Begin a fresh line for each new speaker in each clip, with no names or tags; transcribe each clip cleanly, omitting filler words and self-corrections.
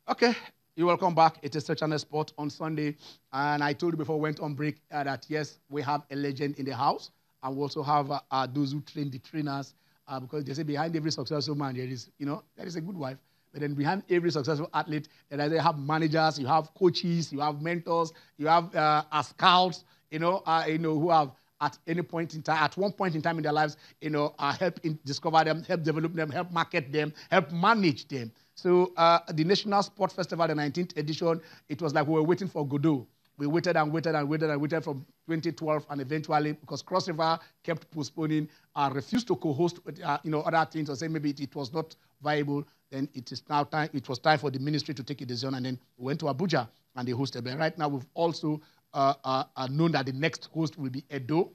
Okay, you're welcome back. It is Channel Sport on Sunday. And I told you before we went on break that, yes, we have a legend in the house. And we also have those who train the trainers. Because they say behind every successful man, there is, there is a good wife. But then behind every successful athlete, they have managers, you have coaches, you have mentors, you have scouts, who have at any point in time, at one point in time in their lives, help discover them, help develop them, help market them, help manage them. So the National Sport Festival, the 19th edition, it was like we were waiting for Godot. We waited and waited and waited and waited from 2012, and eventually, because Cross River kept postponing, refused to co-host, other things, or say maybe it was not viable, then it is now time. It was time for the ministry to take a decision, and then we went to Abuja and they hosted. But right now, we've also known that the next host will be Edo.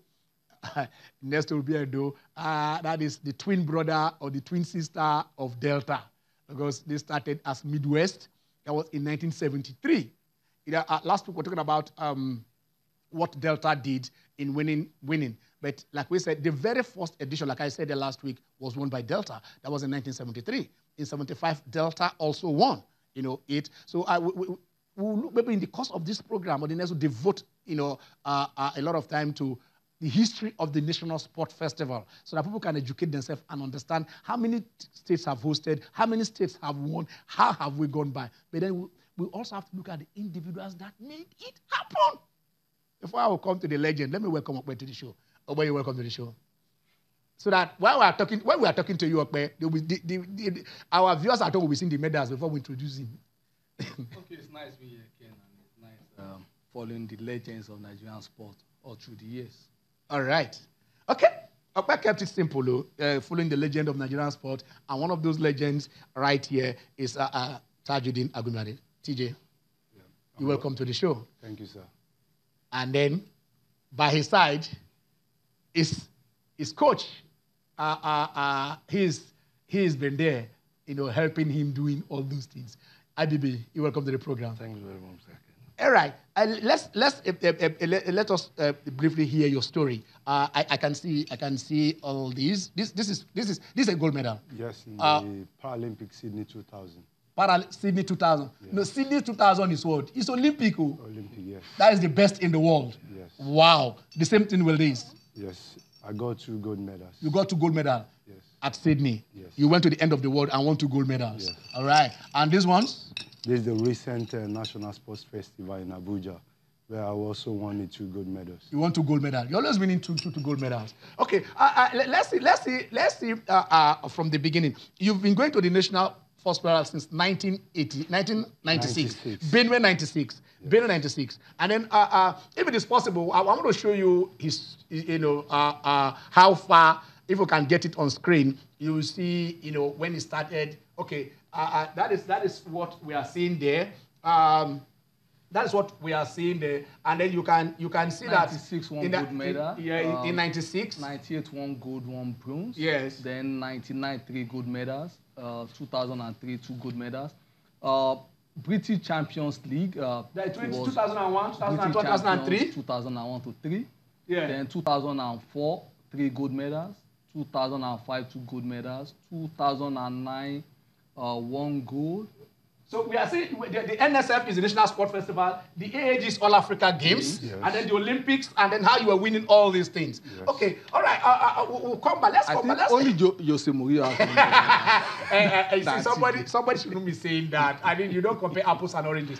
Next will be Edo. That is the twin brother or the twin sister of Delta, because they started as Midwest. That was in 1973. Last week we were talking about what Delta did in winning. But like we said, the very first edition, like I said last week, was won by Delta. That was in 1973. In 75, Delta also won, it. So we'll maybe in the course of this program, or the next, we'll devote, a lot of time to the history of the National Sport Festival, so that people can educate themselves and understand how many states have hosted, how many states have won, how have we gone by. But then we also have to look at the individuals that made it happen. Before I will come to the legend, let me welcome Okpe to the show. Okpe, you're welcome to the show. So that when we are talking to you, Okpe, our viewers at home will be seeing the medals before we introduce him.
Okay, it's nice being here, Ken, and it's nice following the legends of Nigerian sport all through the years.
All right. Okay. Okpe kept it simple, following the legend of Nigerian sport. And one of those legends right here is Tajuddin Agumade. TJ, you're welcome to the show.
Thank you, sir.
And then by his side is his coach. He's been there, helping him doing all those things. IBB, you're welcome to the program.
Thank you very much, sir.
All right, let us briefly hear your story. I can see all these. This is a gold medal.
Yes, in the Paralympic Sydney 2000.
Sydney 2000. Yes. No, Sydney 2000 is what? It's Olympic.
Olympic, yes.
That is the best in the world.
Yes.
Wow. The same thing with this.
Yes, I got 2 gold medals.
You got 2 gold medals.
Yes.
At Sydney.
Yes.
You went to the end of the world and won 2 gold medals.
Yes.
All right. And these ones?
This is the recent National Sports Festival in Abuja, where I also won the 2 gold medals.
You won 2 gold medals. You're always winning two gold medals. Okay. Let's see from the beginning. You've been going to the National Festival since 1996. Benue 96. Yes. Benue 96. And then, if it is possible, I want to show you his, how far. If you can get it on screen, you will see, when he started. Okay. That is what we are seeing there. That is what we are seeing there, and then you can see
96
that
96 one gold medal.
In 96.
98 1 gold, 1 bronze.
Yes.
Then 99 3 gold medals. 2003 2 gold medals. British Champions League.
That 2001, 2002, 2003.
2001 to 3.
Yeah.
Then 2004 3 gold medals. 2005 2 gold medals. 2009 1 gold.
So we are saying the NSF is the National Sport Festival, the AAG is All Africa Games,
yes.
And then the Olympics, and then how you were winning all these things. Yes. Okay, all right, we'll come back. Let's come back.
Only Jose Mourinho.
Somebody shouldn't be saying that. I mean, you don't compare apples and oranges.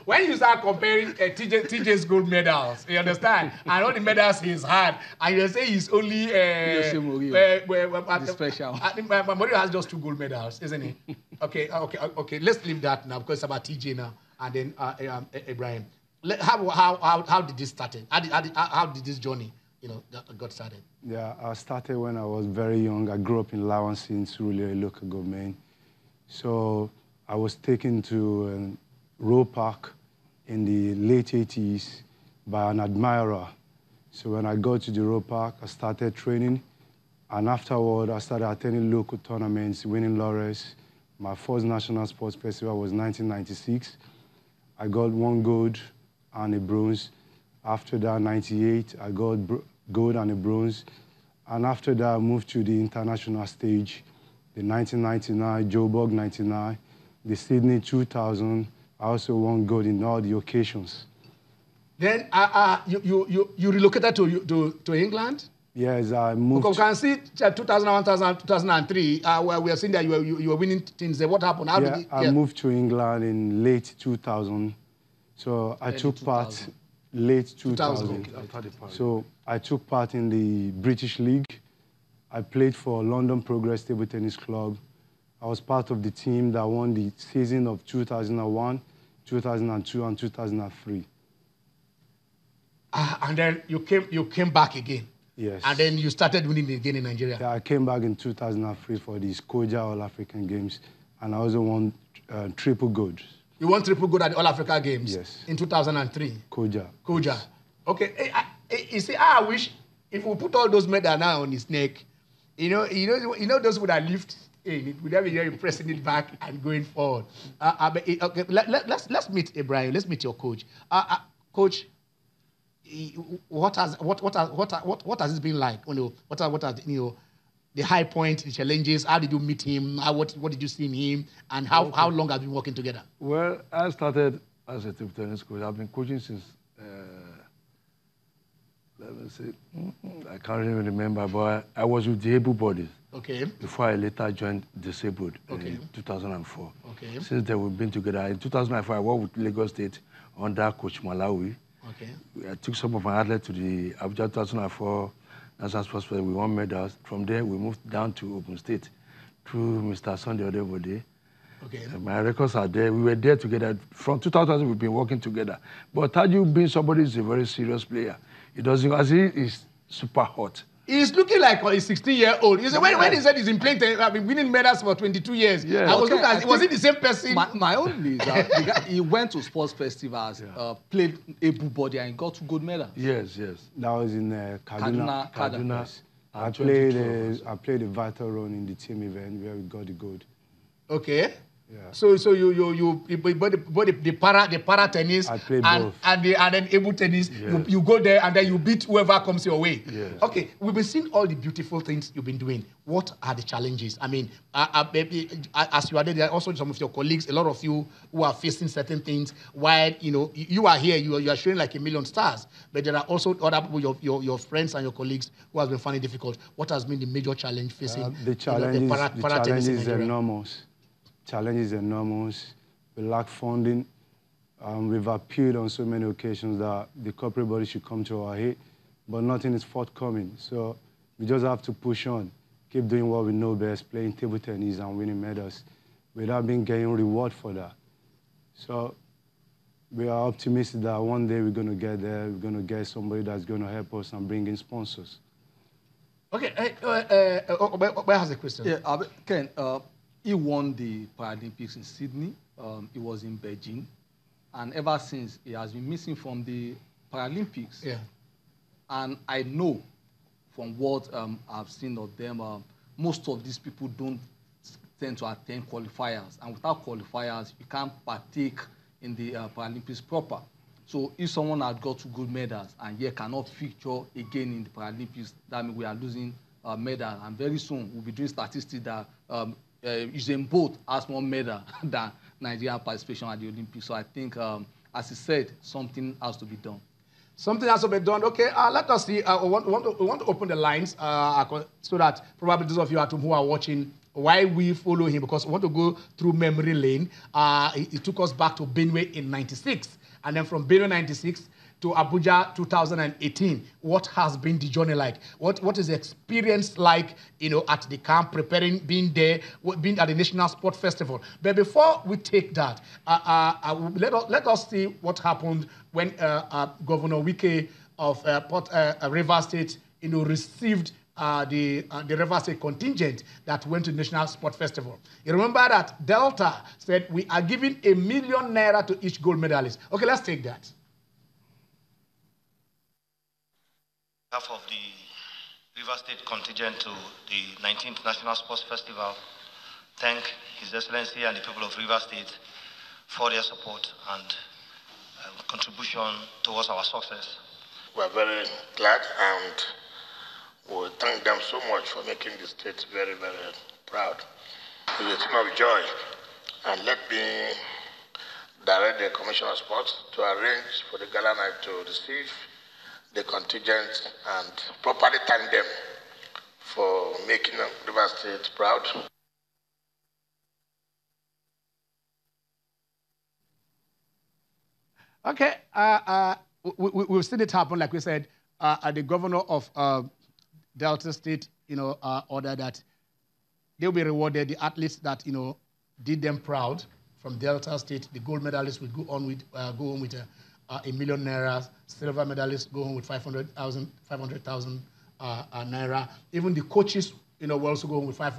When you start comparing TJ's gold medals, you understand, and all the medals he's had, and you say he's only
Jose Mourinho. The special.
Mourinho has just 2 gold medals, isn't he? Okay. Let's leave that now because it's about TJ now, and then Ibrahim. How did this start? How did this journey, got started?
Yeah, I started when I was very young. I grew up in Lawansi, in Surulere local government. So I was taken to Roe Park in the late 80s by an admirer. So when I got to the Roe Park, I started training, and afterward I started attending local tournaments, winning laurels. My first National Sports Festival was 1996. I got 1 gold and a bronze. After that, 98, I got gold and a bronze. And after that, I moved to the international stage, the 1999, Joburg 99, the Sydney 2000. I also won gold in all the occasions.
Then you relocated to England?
Yes, I moved.
Because we can see 2001, 2003, where we are seeing that you were winning things. What happened?
I moved to England in late 2000. So I took part late 2000. So I took part in the British League. I played for London Progress Table Tennis Club. I was part of the team that won the season of 2001, 2002, and 2003.
And then you came back again.
Yes.
And then you started winning again in Nigeria.
Yeah, I came back in 2003 for the Koja All African Games, and I also won triple gold.
You won triple gold at the All Africa Games?
Yes.
In 2003?
Koja.
Koja. Okay. You see, I wish if we put all those medals now on his neck, you know those would have lifted in. It would have been very pressing it back and going forward. Okay, let's meet Ibrahim. Let's meet your coach. Coach, what has it been like? What are the high points, the challenges? How did you meet him? What did you see in him? And how long have you been working together?
Well, I started as a table tennis coach. I've been coaching since, let me see, I can't even remember, but I was with the able bodies.
Okay.
Before I later joined disabled in 2004.
Okay.
Since then, we've been together. In 2004, I worked with Lagos State under Coach Malawi.
Okay.
I took some of my athletes to the Abuja 2004 National Sports Festival. We won medals. From there, we moved down to Ogun State through Mr. Sunday Odebode.
Okay.
My records are there. We were there together. From 2000, we've been working together. But Taju being somebody who's a very serious player, it doesn't, as he is super hot.
He's looking like a 16-year-old. You say, when he said he's been playing, I've been winning medals for 22 years.
Yeah.
I was looking at, was he the same person?
My own is that he went to sports festivals, played able body, and got 2 gold medals.
Yes, yes.
That was in Kaduna.
Kaduna.
I played a vital role in the team event where we got the gold.
Okay.
Yeah.
So the para tennis
I played
and
both.
and then able tennis,
Yes.
you go there and then you beat whoever comes your way.
Yes.
Okay, we've been seeing all the beautiful things you've been doing. What are the challenges? I mean, as you are there are also some of your colleagues, a lot of you who are facing certain things. While you are here, you are showing like a million stars, but there are also other people, your friends and your colleagues who has been finding it difficult. What has been the major challenge facing
The challenge
tennis in
is
Nigeria?
enormous. Challenges enormous. We lack funding. We've appealed on so many occasions that the corporate body should come to our aid, but nothing is forthcoming. So we just have to push on, keep doing what we know best, playing table tennis and winning medals, without getting reward for that. So we are optimistic that one day we're going to get there. We're going to get somebody that's going to help us and bring in sponsors.
Okay, where has the question?
Yeah, Ken, he won the Paralympics in Sydney. It was in Beijing. And ever since, he has been missing from the Paralympics.
Yeah.
And I know from what I've seen of them, most of these people don't tend to attend qualifiers. And without qualifiers, you can't partake in the Paralympics proper. So if someone had got 2 gold medals and yet cannot feature again in the Paralympics, that means we are losing medals. And very soon, we'll be doing statistics that Usain Bolt has more medals than Nigerian participation at the Olympics. So I think, as he said, something has to be done.
Something has to be done. Okay, let us see. We want to open the lines so that probably those of you at home who are watching, why we follow him, because we want to go through memory lane. It took us back to Benue in '96, and then from Benue '96 to Abuja 2018. What has been the journey like? What is the experience like, at the camp, preparing, being there, being at the National Sport Festival? But before we take that, let us see what happened when Governor Wike of Rivers State, received the Rivers State contingent that went to the National Sport Festival. You remember that Delta said, we are giving ₦1 million to each gold medalist. Okay, let's take that.
Half of the River State contingent to the 19th National Sports Festival, thank His Excellency and the people of River State for their support and contribution towards our success.
We are very glad and we thank them so much for making the state very, very proud. It's a thing of joy And let me direct the Commissioner of Sports to arrange for the gala night to receive the contingent and properly thank them for making Rivers State proud.
Okay, we've seen it happen, like we said. The governor of Delta State, ordered that they'll be rewarded. The athletes that did them proud from Delta State, the gold medalists will go home with ₦1 million naira. Silver medalists go home with 500,000 naira. Even the coaches, will also go home with 500,000.